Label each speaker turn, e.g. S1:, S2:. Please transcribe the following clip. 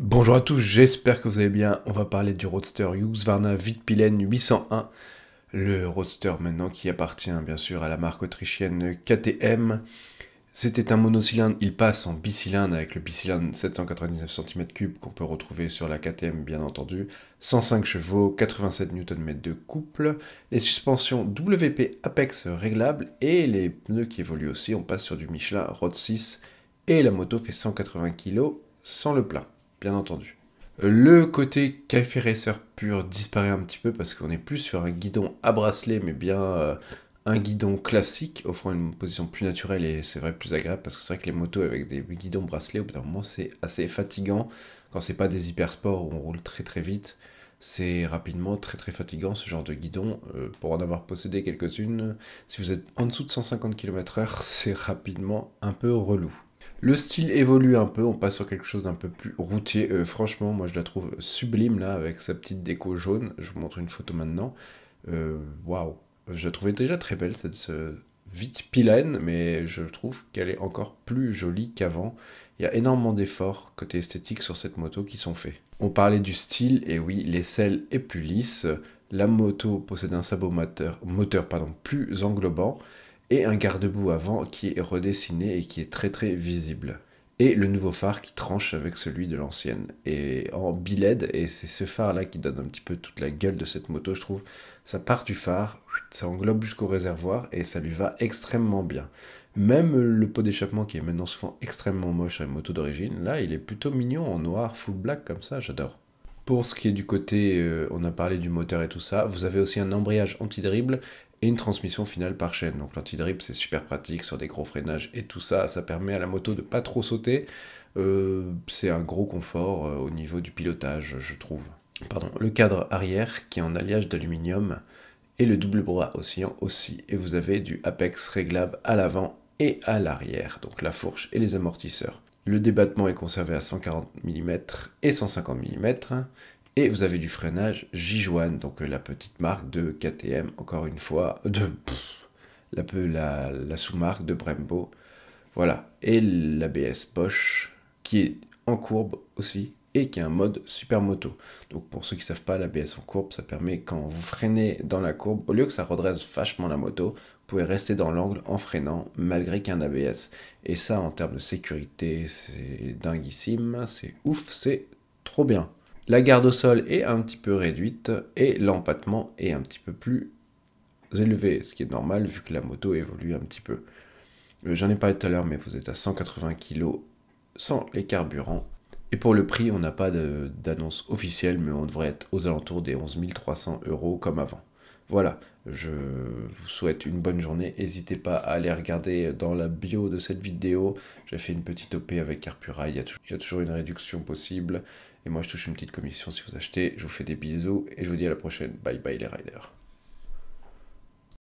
S1: Bonjour à tous, j'espère que vous allez bien. On va parler du Roadster Husqvarna Vitpilen 801. Le Roadster maintenant qui appartient bien sûr à la marque autrichienne KTM. C'était un monocylindre, il passe en bicylindre avec le bicylindre 799 cm3 qu'on peut retrouver sur la KTM bien entendu. 105 chevaux, 87 Nm de couple, les suspensions WP Apex réglables et les pneus qui évoluent aussi. On passe sur du Michelin Road 6 et la moto fait 180 kg sans le plein, bien entendu. Le côté café racer pur disparaît un petit peu parce qu'on est plus sur un guidon à bracelet mais bien un guidon classique offrant une position plus naturelle et c'est vrai plus agréable parce que c'est vrai que les motos avec des guidons bracelets au bout d'un moment c'est assez fatigant quand c'est pas des hypersports où on roule très très vite. C'est rapidement très très fatigant ce genre de guidon. Pour en avoir possédé quelques-unes, si vous êtes en dessous de 150 km/h, c'est rapidement un peu relou. Le style évolue un peu, on passe sur quelque chose d'un peu plus routier. Franchement, moi je la trouve sublime là, avec sa petite déco jaune. Je vous montre une photo maintenant. Waouh, je la trouvais déjà très belle cette Vitpilen, mais je trouve qu'elle est encore plus jolie qu'avant. Il y a énormément d'efforts côté esthétique sur cette moto qui sont faits. On parlait du style, et oui, l'aisselle est plus lisse. La moto possède un sabot moteur plus englobant et un garde-boue avant qui est redessiné et qui est très très visible. Et le nouveau phare qui tranche avec celui de l'ancienne. Et en bi-LED, et c'est ce phare-là qui donne un petit peu toute la gueule de cette moto, je trouve. Ça part du phare, ça englobe jusqu'au réservoir, et ça lui va extrêmement bien. Même le pot d'échappement qui est maintenant souvent extrêmement moche sur les motos d'origine, là il est plutôt mignon en noir, full black comme ça, j'adore. Pour ce qui est du côté, on a parlé du moteur et tout ça, vous avez aussi un embrayage anti-dribble et une transmission finale par chaîne. Donc l'anti-dribble c'est super pratique sur des gros freinages et tout ça, ça permet à la moto de pas trop sauter. C'est un gros confort au niveau du pilotage, je trouve. Pardon, le cadre arrière qui est en alliage d'aluminium et le double bras oscillant aussi. Et vous avez du Apex réglable à l'avant et à l'arrière, donc la fourche et les amortisseurs. Le débattement est conservé à 140 mm et 150 mm. Et vous avez du freinage Jijuan, donc la petite marque de KTM, encore une fois, la sous-marque de Brembo. Voilà. Et l'ABS Bosch, qui est en courbe aussi, et qui a un mode super moto. Donc pour ceux qui ne savent pas, l'ABS en courbe, ça permet quand vous freinez dans la courbe, au lieu que ça redresse vachement la moto, vous pouvez rester dans l'angle en freinant, malgré qu'il y ait un ABS. Et ça, en termes de sécurité, c'est dinguissime, c'est ouf, c'est trop bien. La garde au sol est un petit peu réduite, et l'empattement est un petit peu plus élevé, ce qui est normal vu que la moto évolue un petit peu. J'en ai parlé tout à l'heure, mais vous êtes à 180 kg sans les carburants. Et pour le prix, on n'a pas d'annonce officielle, mais on devrait être aux alentours des 11 300 € comme avant. Voilà, je vous souhaite une bonne journée. N'hésitez pas à aller regarder dans la bio de cette vidéo. J'ai fait une petite OP avec Carpura, il y a toujours une réduction possible. Et moi, je touche une petite commission si vous achetez. Je vous fais des bisous et je vous dis à la prochaine. Bye bye les riders.